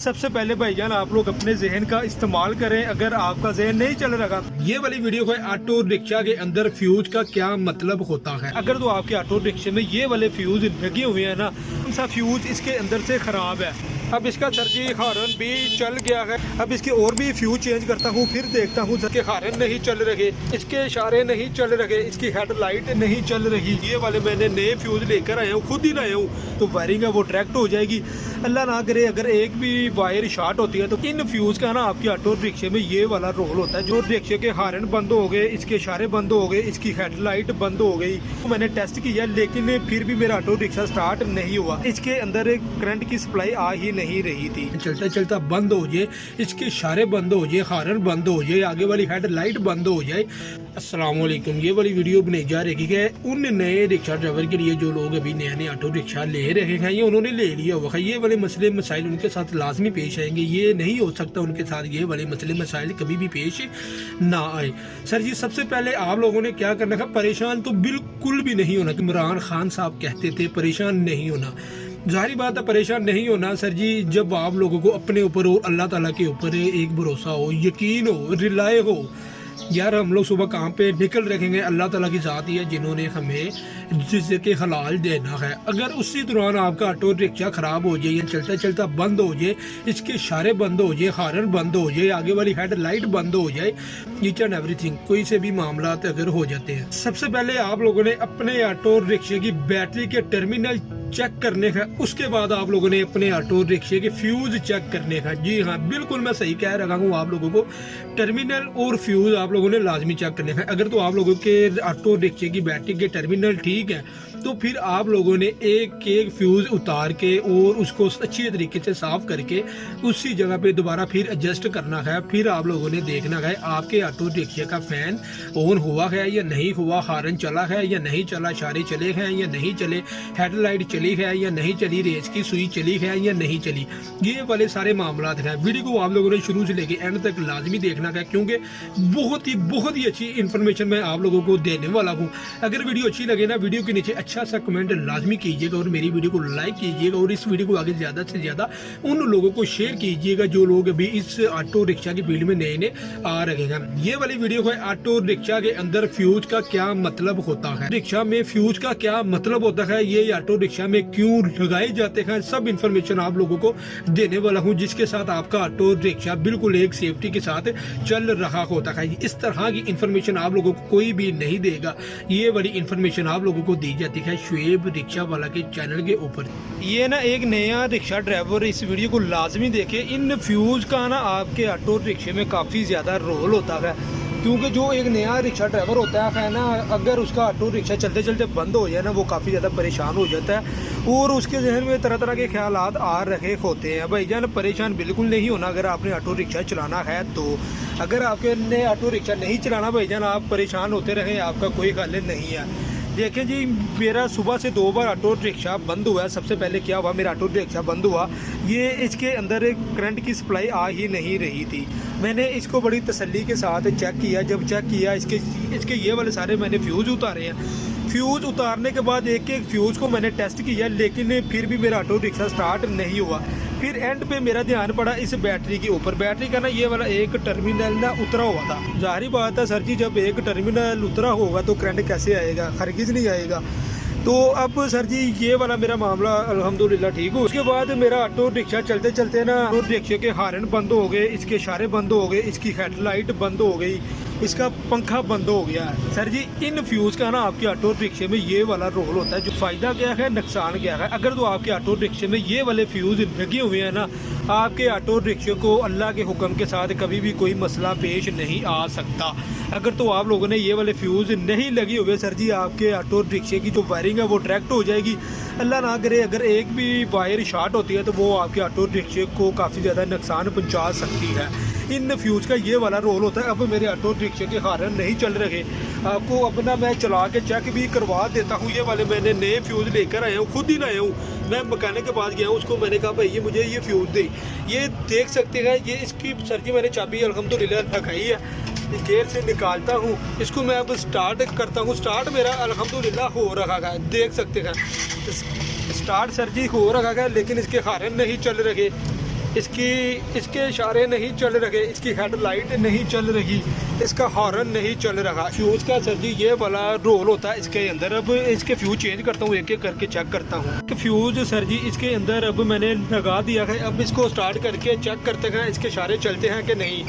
सबसे पहले भाईजान आप लोग अपने जहन का इस्तेमाल करें। अगर आपका जहन नहीं चल रहा, ये वाली वीडियो है ऑटो रिक्शा के अंदर फ्यूज का क्या मतलब होता है। अगर तो आपके ऑटो रिक्शे में ये वाले फ्यूज लगे हुए हैं ना, कौन सा फ्यूज इसके अंदर से खराब है। अब इसका सर जी हॉर्न भी चल गया है। अब इसके और भी फ्यूज चेंज करता हूँ, फिर देखता हूँ इसके हॉर्न नहीं चल रहे, इसके इशारे नहीं चल रहे, इसकी हेडलाइट नहीं चल रही। ये वाले मैंने नए फ्यूज लेकर आया हूँ, खुद ही लाया हूँ, तो वायरिंग है वो डायरेक्ट हो जाएगी। अल्लाह ना करे अगर एक भी वायर शॉर्ट होती है तो इन फ्यूज का ना आपके ऑटो रिक्शे में ये वाला रोल होता है। जो रिक्शे के हॉर्न बंद हो गए, इसके इशारे बंद हो गए, इसकी हेडलाइट बंद हो गई। तो मैंने टेस्ट किया लेकिन फिर भी मेरा ऑटो रिक्शा स्टार्ट नहीं हुआ। इसके अंदर एक करंट की सप्लाई आ ही नहीं रही थी। चलता चलता बंद हो जाए, इसके इशारे बंद हो जाए, हॉर्न बंद हो जाए, आगे वाली हेडलाइट बंद हो जाए। अस्सलाम वालेकुम। ये वाली वीडियो बनाई जा रही है उन नए रिक्शा ड्राइवर के लिए जो लोग अभी नया नया ऑटो रिक्शा ले रहे हैं, ये उन्होंने ले लिया हुआ है। ये वाले मसले मसाइल उनके साथ लाजमी पेश आएंगे। ये नहीं हो सकता उनके साथ ये वाले मसले मसाइल कभी भी पेश ना आए। सर जी सबसे पहले आप लोगों ने क्या करना है, परेशान तो बिल्कुल भी नहीं होना। इमरान खान साहब कहते थे परेशान नहीं होना। जाहिर बात है परेशान नहीं होना सर जी, जब आप लोगों को अपने ऊपर और अल्लाह ताला के ऊपर एक भरोसा हो, यकीन हो, रिलाय हो। यार हम लोग सुबह काम पे निकल रखेंगे, अल्लाह ताला की ज़ात ही है जिन्होंने हमें जिससे के हलाल देना है। अगर उसी दौरान आपका ऑटो रिक्शा ख़राब हो जाए या चलता चलता बंद हो जाए, इसके इशारे बंद हो जाए, हॉर्न बंद हो जाए, आगे वाली हेडलाइट बंद हो जाए, ईच एंड एवरीथिंग कोई से भी मामला अगर हो जाते हैं, सबसे पहले आप लोगों ने अपने ऑटो रिक्शे की बैटरी के टर्मिनल चेक करने का। उसके बाद आप लोगों ने अपने ऑटो रिक्शे के फ्यूज चेक करने का। जी हाँ बिल्कुल मैं सही कह रहा हूँ, आप लोगों को टर्मिनल और फ्यूज आप लोगों ने लाजमी चेक करने का। अगर तो आप लोगों के ऑटो रिक्शे की बैटरी के टर्मिनल ठीक है तो फिर आप लोगों ने एक एक फ्यूज उतार के और उसको अच्छी तरीके से साफ करके उसी जगह पे दोबारा फिर एडजस्ट करना है। फिर आप लोगों ने देखना है आपके ऑटो रिक्शे का फैन ऑन हुआ है या नहीं हुआ, हॉर्न चला है या नहीं चला, इशारे चले हैं या नहीं चले, हेडलाइट चली है या नहीं चली, रेस की सुई चली है या नहीं चली। ये वाले सारे मामला हैं। वीडियो को आप लोगों ने शुरू से लेके एंड तक लाजमी देखना है क्योंकि बहुत ही अच्छी इन्फॉर्मेशन मैं आप लोगों को देने वाला हूँ। अगर वीडियो अच्छी लगे ना, वीडियो के नीचे अच्छा सा कमेंट लाजमी कीजिएगा और मेरी वीडियो को लाइक कीजिएगा और इस वीडियो को आगे ज़्यादा से ज़्यादा उन लोगों को शेयर कीजिएगा जो लोग अभी इस ऑटो रिक्शा की फील्ड में नए नए आ रहे हैं। ये वाली वीडियो है ऑटो रिक्शा के अंदर फ्यूज का क्या मतलब होता है, रिक्शा में फ्यूज का क्या मतलब होता है, ये ऑटो रिक्शा में क्यों लगाए जाते हैं, सब इन्फॉर्मेशन आप लोगों को देने वाला हूँ जिसके साथ आपका ऑटो रिक्शा बिल्कुल एक सेफ्टी के साथ चल रहा होता है। इस तरह की इन्फॉर्मेशन आप लोगों को कोई भी नहीं देगा। ये वाली इन्फॉर्मेशन आप लोगों को दी जाती है शुएब रिक्शा वाला के चैनल के ऊपर। ये ना एक नया रिक्शा ड्राइवर इस वीडियो को लाजमी देखे। इन फ्यूज का ना आपके ऑटो रिक्शे में काफ़ी ज़्यादा रोल होता है क्योंकि जो एक नया रिक्शा ड्राइवर होता है ना, अगर उसका ऑटो रिक्शा चलते चलते बंद हो जाए ना, वो काफ़ी ज़्यादा परेशान हो जाता है और उसके जहन में तरह तरह के ख्यालात आ रहे होते हैं। भाईजान परेशान बिल्कुल नहीं होना अगर आपने ऑटो रिक्शा चलाना है तो। अगर आपके ने ऑटो रिक्शा नहीं चलाना भाईजान, आप परेशान होते रहें, आपका कोई हल नहीं है। देखें जी मेरा सुबह से 2 बार ऑटो रिक्शा बंद हुआ है। सबसे पहले क्या हुआ, मेरा ऑटो रिक्शा बंद हुआ, ये इसके अंदर एक करंट की सप्लाई आ ही नहीं रही थी। मैंने इसको बड़ी तसल्ली के साथ चेक किया। जब चेक किया इसके ये वाले सारे मैंने फ्यूज़ उतारे हैं। फ्यूज़ उतारने के बाद एक एक फ्यूज़ को मैंने टेस्ट किया लेकिन फिर भी मेरा ऑटो रिक्शा स्टार्ट नहीं हुआ। फिर एंड पे मेरा ध्यान पड़ा इस बैटरी के ऊपर। बैटरी का ना ये वाला एक टर्मिनल ना उतरा हुआ था। जाहिर बात है सर जी जब एक टर्मिनल उतरा होगा तो करंट कैसे आएगा, हरगिज़ नहीं आएगा। तो अब सर जी ये वाला मेरा मामला अल्हम्दुलिल्लाह ठीक हो। उसके बाद मेरा ऑटो रिक्शा चलते चलते ना ऑटो रिक्शे के हॉर्न बंद हो गए, इसके इशारे बंद हो गए, इसकी हेडलाइट बंद हो गई, इसका पंखा बंद हो गया। सर जी इन फ्यूज़ का ना आपके ऑटो रिक्शे में ये वाला रोल होता है। जो फ़ायदा क्या है, नुकसान क्या है। अगर तो आपके ऑटो रिक्शे में ये वाले फ्यूज़ लगे हुए हैं ना, आपके ऑटो रिक्शे को अल्लाह के हुक्म के साथ कभी भी कोई मसला पेश नहीं आ सकता। अगर तो आप लोगों ने ये वाले फ्यूज़ नहीं लगे हुए सर जी, आपके ऑटो रिक्शे की जो वायरिंग है वो डायरेक्ट हो जाएगी। अल्लाह ना करे अगर एक भी वायर शॉर्ट होती है तो वो आपके ऑटो रिक्शे को काफ़ी ज़्यादा नुकसान पहुंचा सकती है। इन फ्यूज़ का ये वाला रोल होता है। अब मेरे ऑटो रिक्शे के हॉर्न नहीं चल रहे, आपको अपना मैं चला के चेक भी करवा देता हूँ। ये वाले मैंने नए फ्यूज़ लेकर आया हूँ, खुद ही लाया हूँ। मैं मकाने के पास गया हूँ, उसको मैंने कहा भाई ये मुझे ये फ्यूज़ दे। ये देख सकते हैं ये इसकी सर जी मैंने चाबी अल्हम्दुलिल्लाह रखाई है, इस गेट से निकालता हूँ, इसको मैं अब स्टार्ट करता हूँ। स्टार्ट मेरा अल्हम्दुलिल्लाह हो रहा है, देख सकते हैं स्टार्ट सर जी हो रहा है, लेकिन इसके हॉर्न नहीं चल रहे। इसके इशारे नहीं चल रहे, इसकी हेडलाइट नहीं चल रही, इसका हॉर्न नहीं चल रहा। फ्यूज का सर जी ये वाला रोल होता है इसके अंदर। अब इसके फ्यूज चेंज करता हूँ, एक एक करके चेक करता हूँ। फ्यूज सर जी इसके अंदर अब मैंने लगा दिया है। अब इसको स्टार्ट करके चेक करते हैं इसके इशारे चलते हैं कि नहीं।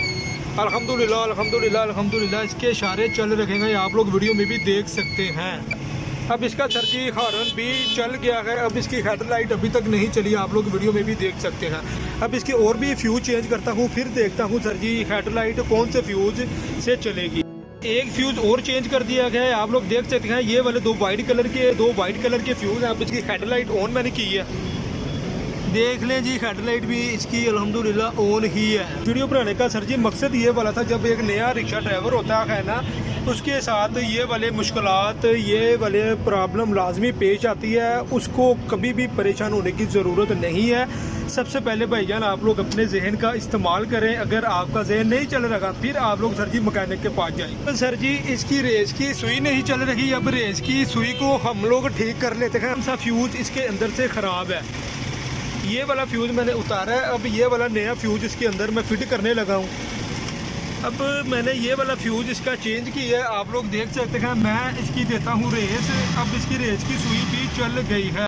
अल्हम्दुलिल्लाह अल्हम्दुलिल्लाह अल्हम्दुलिल्लाह इसके इशारे चल रहे हैं, आप लोग वीडियो में भी देख सकते हैं। अब इसका सर जी हॉर्न भी चल गया है। अब इसकी हेडलाइट अभी तक नहीं चली, आप लोग वीडियो में भी देख सकते हैं। अब इसके और भी फ्यूज चेंज करता हूँ, फिर देखता हूँ सर जी हेडलाइट कौन से फ्यूज से चलेगी। एक फ्यूज और चेंज कर दिया गया है, आप लोग देख सकते हैं। ये वाले दो वाइट कलर के फ्यूज हैं। अब इसकी हेडलाइट ऑन मैंने की है, देख लें जी हेडलाइट भी इसकी अल्हम्दुलिल्लाह ऑन ही है। वीडियो बनाने का सर जी मकसद ये वाला था, जब एक नया रिक्शा ड्राइवर होता है ना, उसके साथ ये वाले मुश्किलात, ये वाले प्रॉब्लम लाजमी पेश आती है, उसको कभी भी परेशान होने की ज़रूरत नहीं है। सबसे पहले भाईजान आप लोग अपने जहन का इस्तेमाल करें। अगर आपका जहन नहीं चल रहा फिर आप लोग सर जी मकैनिक के पास जाएं। तो सर जी इसकी रेस की सुई नहीं चल रही। अब रेस की सुई को हम लोग ठीक कर लेते हैं। कौन सा फ्यूज इसके अंदर से ख़राब है, ये वाला फ्यूज़ मैंने उतारा है। अब ये वाला नया फ्यूज़ इसके अंदर मैं फिट करने लगा हूँ। अब मैंने ये वाला फ्यूज़ इसका चेंज किया है, आप लोग देख सकते हैं। मैं इसकी देता हूँ रेस। अब इसकी रेस की सुई भी चल गई है।